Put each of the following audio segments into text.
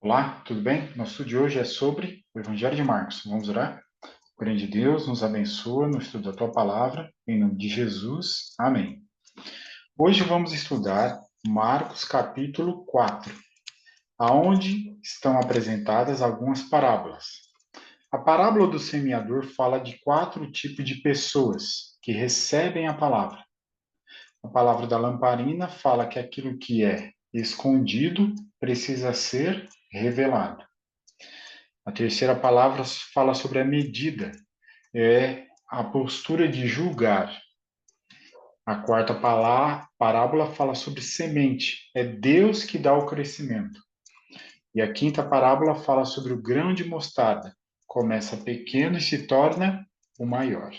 Olá, tudo bem? Nosso estudo de hoje é sobre o Evangelho de Marcos. Vamos orar? Grande Deus, nos abençoa no estudo da Tua Palavra, em nome de Jesus. Amém. Hoje vamos estudar Marcos capítulo 4, aonde estão apresentadas algumas parábolas. A parábola do semeador fala de quatro tipos de pessoas que recebem a palavra. A palavra da lamparina fala que aquilo que é escondido precisa ser revelado. A terceira palavra fala sobre a medida, é a postura de julgar. A quarta parábola fala sobre semente, é Deus que dá o crescimento. E a quinta parábola fala sobre o grão de mostarda, começa pequeno e se torna o maior.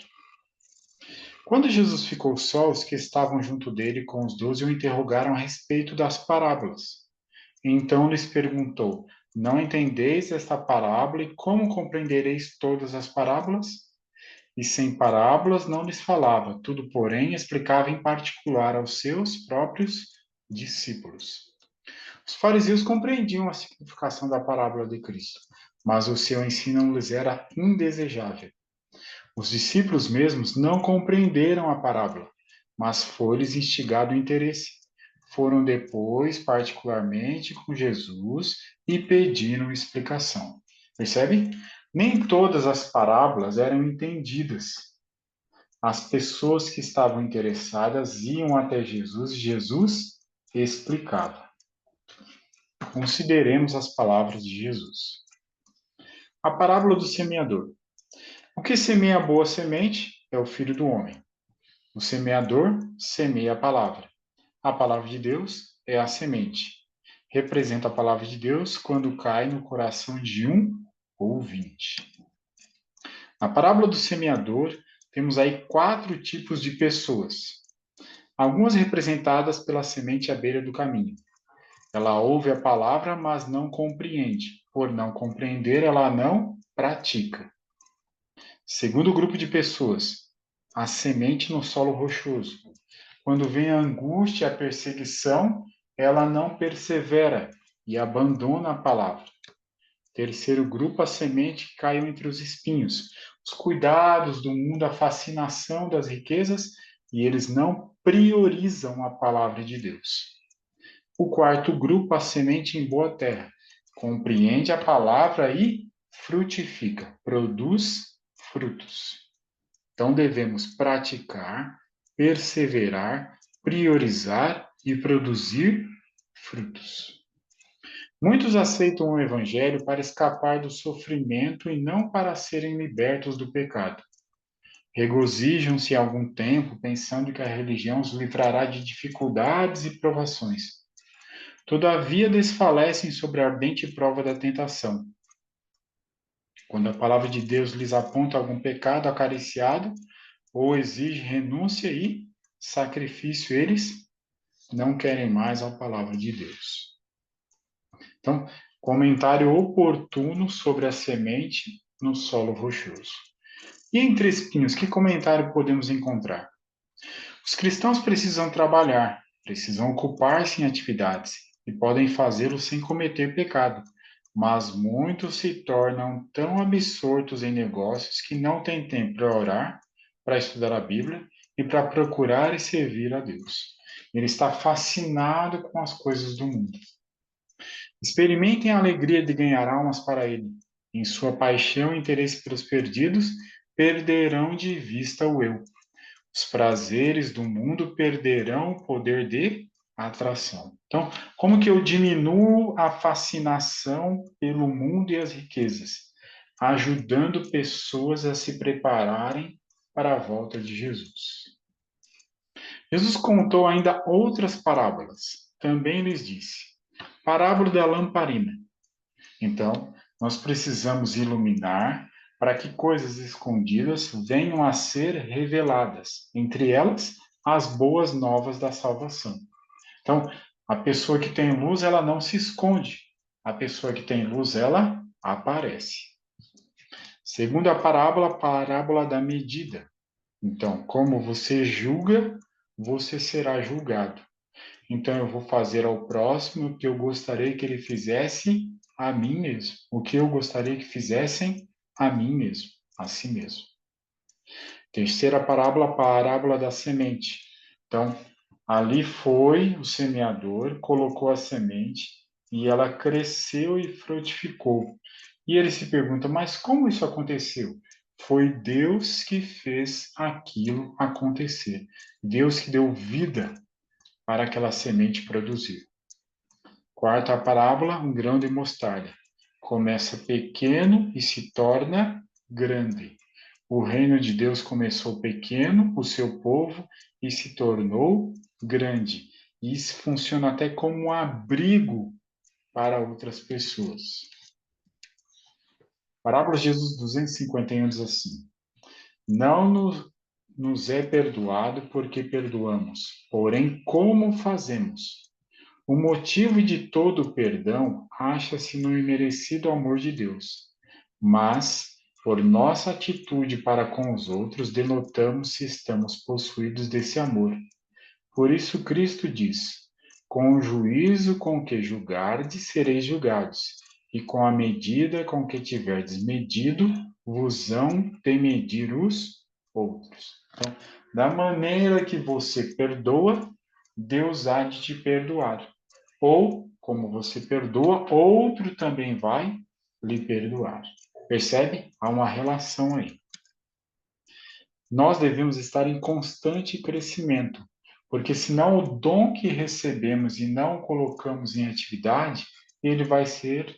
Quando Jesus ficou só, os que estavam junto dele com os 12 o interrogaram a respeito das parábolas. Então lhes perguntou: Não entendeis esta parábola e como compreendereis todas as parábolas? E sem parábolas não lhes falava, tudo, porém, explicava em particular aos seus próprios discípulos. Os fariseus compreendiam a significação da parábola de Cristo, mas o seu ensino lhes era indesejável. Os discípulos mesmos não compreenderam a parábola, mas foi-lhes instigado o interesse. Foram depois, particularmente, com Jesus e pediram explicação. Percebe? Nem todas as parábolas eram entendidas. As pessoas que estavam interessadas iam até Jesus e Jesus explicava. Consideremos as palavras de Jesus. A parábola do semeador. O que semeia a boa semente é o Filho do Homem. O semeador semeia a palavra. A palavra de Deus é a semente. Representa a palavra de Deus quando cai no coração de um ouvinte. Na parábola do semeador, temos aí quatro tipos de pessoas. Algumas representadas pela semente à beira do caminho. Ela ouve a palavra, mas não compreende. Por não compreender, ela não pratica. Segundo grupo de pessoas, a semente no solo rochoso. Quando vem a angústia e a perseguição, ela não persevera e abandona a palavra. Terceiro grupo, a semente que caiu entre os espinhos. Os cuidados do mundo, a fascinação das riquezas, e eles não priorizam a palavra de Deus. O quarto grupo, a semente em boa terra. Compreende a palavra e frutifica, produz frutos. Então devemos praticar, perseverar, priorizar e produzir frutos. Muitos aceitam o evangelho para escapar do sofrimento e não para serem libertos do pecado. Regozijam-se algum tempo pensando que a religião os livrará de dificuldades e provações. Todavia desfalecem sobre a ardente prova da tentação. Quando a palavra de Deus lhes aponta algum pecado acariciado ou exige renúncia e sacrifício, eles não querem mais a palavra de Deus. Então, comentário oportuno sobre a semente no solo rochoso. E entre espinhos, que comentário podemos encontrar? Os cristãos precisam trabalhar, precisam ocupar-se em atividades e podem fazê-lo sem cometer pecado, mas muitos se tornam tão absortos em negócios que não têm tempo para orar, para estudar a Bíblia e para procurar e servir a Deus. Ele está fascinado com as coisas do mundo. Experimentem a alegria de ganhar almas para Ele. Em sua paixão e interesse pelos perdidos, perderão de vista o eu. Os prazeres do mundo perderão o poder de atração. Então, como que eu diminuo a fascinação pelo mundo e as riquezas? Ajudando pessoas a se prepararem para a volta de Jesus. Jesus contou ainda outras parábolas. Também lhes disse: parábola da lamparina. Então, nós precisamos iluminar para que coisas escondidas venham a ser reveladas, entre elas as boas novas da salvação. Então, a pessoa que tem luz, ela não se esconde. A pessoa que tem luz, ela aparece. Segundo a parábola da medida. Então, como você julga, você será julgado. Então, eu vou fazer ao próximo o que eu gostaria que ele fizesse a mim mesmo. O que eu gostaria que fizessem a mim mesmo, a si mesmo. Terceira parábola, a parábola da semente. Então, ali foi o semeador, colocou a semente e ela cresceu e frutificou. E ele se pergunta, mas como isso aconteceu? Foi Deus que fez aquilo acontecer. Deus que deu vida para aquela semente produzir. Quarta parábola, um grão de mostarda. Começa pequeno e se torna grande. O reino de Deus começou pequeno, o seu povo, e se tornou grande. E isso funciona até como um abrigo para outras pessoas. Parábola de Jesus 251 diz assim: Não nos é perdoado porque perdoamos, porém, como fazemos? O motivo de todo o perdão acha-se no imerecido amor de Deus, mas, por nossa atitude para com os outros, denotamos se estamos possuídos desse amor. Por isso Cristo diz: Com o juízo com que julgardes, sereis julgados, e com a medida com que tiverdes medido, vos hão de medir os outros. Então, da maneira que você perdoa, Deus há de te perdoar. Ou, como você perdoa, outro também vai lhe perdoar. Percebe? Há uma relação aí. Nós devemos estar em constante crescimento, porque senão o dom que recebemos e não colocamos em atividade, ele vai ser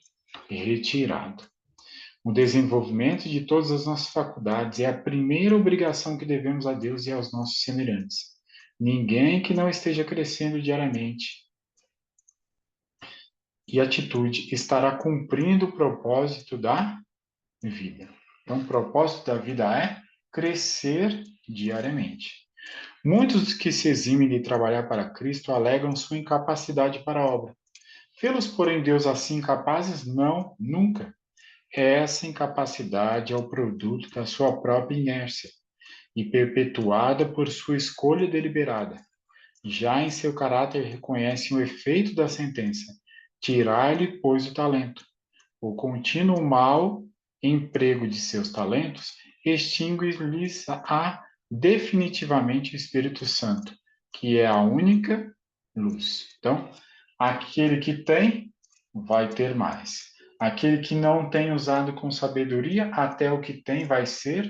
retirado. O desenvolvimento de todas as nossas faculdades é a primeira obrigação que devemos a Deus e aos nossos semelhantes. Ninguém que não esteja crescendo diariamente e atitude estará cumprindo o propósito da vida. Então, o propósito da vida é crescer diariamente. Muitos que se eximem de trabalhar para Cristo alegam sua incapacidade para a obra. Vê-los, porém, Deus assim incapazes? Não, nunca. Essa incapacidade é o produto da sua própria inércia e perpetuada por sua escolha deliberada. Já em seu caráter reconhecem o efeito da sentença: tirar-lhe, pois, o talento. O contínuo mau emprego de seus talentos extingue-lhes definitivamente o Espírito Santo, que é a única luz. Então, aquele que tem, vai ter mais. Aquele que não tem usado com sabedoria, até o que tem vai ser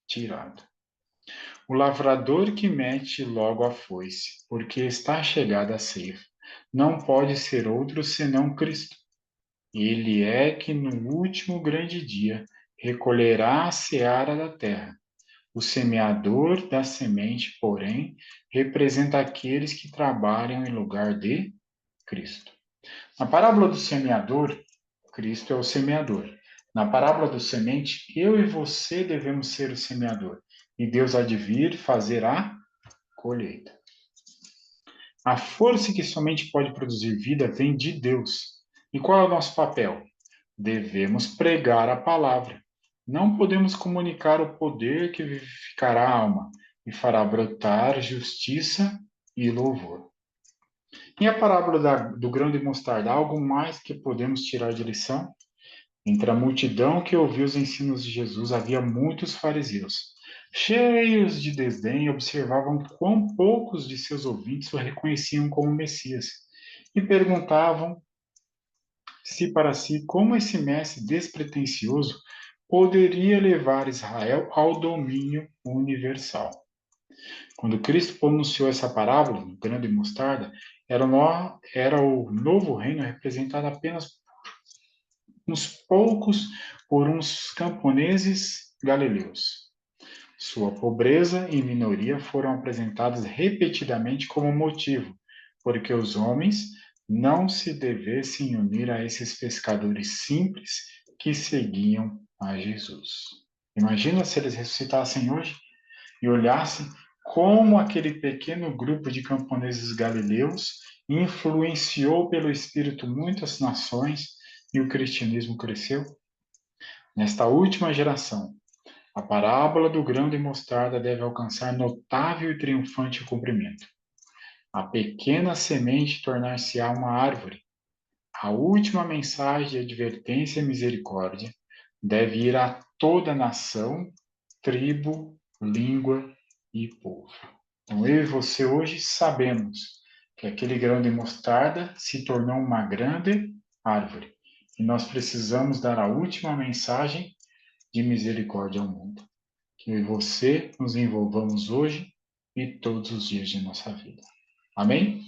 tirado. O lavrador que mete logo a foice, porque está chegada a ceifa, não pode ser outro senão Cristo. Ele é que no último grande dia recolherá a seara da terra. O semeador da semente, porém, representa aqueles que trabalham em lugar de Cristo. Na parábola do semeador, Cristo é o semeador. Na parábola do semente, eu e você devemos ser o semeador. E Deus há de vir fazer a colheita. A força que somente pode produzir vida vem de Deus. E qual é o nosso papel? Devemos pregar a palavra. Não podemos comunicar o poder que vivificará a alma e fará brotar justiça e louvor. E a parábola do grão de mostarda, algo mais que podemos tirar de lição? Entre a multidão que ouviu os ensinos de Jesus, havia muitos fariseus. Cheios de desdém, observavam quão poucos de seus ouvintes o reconheciam como Messias e perguntavam se para si como esse mestre despretensioso poderia levar Israel ao domínio universal. Quando Cristo pronunciou essa parábola, no grande mostarda, era o novo reino representado apenas uns poucos por uns camponeses galileus. Sua pobreza e minoria foram apresentadas repetidamente como motivo, porque os homens não se devessem unir a esses pescadores simples que seguiam a Jesus. Imagina se eles ressuscitassem hoje e olhassem como aquele pequeno grupo de camponeses galileus influenciou pelo Espírito muitas nações e o cristianismo cresceu. Nesta última geração, a parábola do grão de mostarda deve alcançar notável e triunfante cumprimento. A pequena semente tornar-se-á uma árvore. A última mensagem de advertência e misericórdia deve ir a toda nação, tribo, língua e povo. Então, eu e você hoje sabemos que aquele grão de mostarda se tornou uma grande árvore. E nós precisamos dar a última mensagem de misericórdia ao mundo. Que eu e você nos envolvamos hoje e todos os dias de nossa vida. Amém?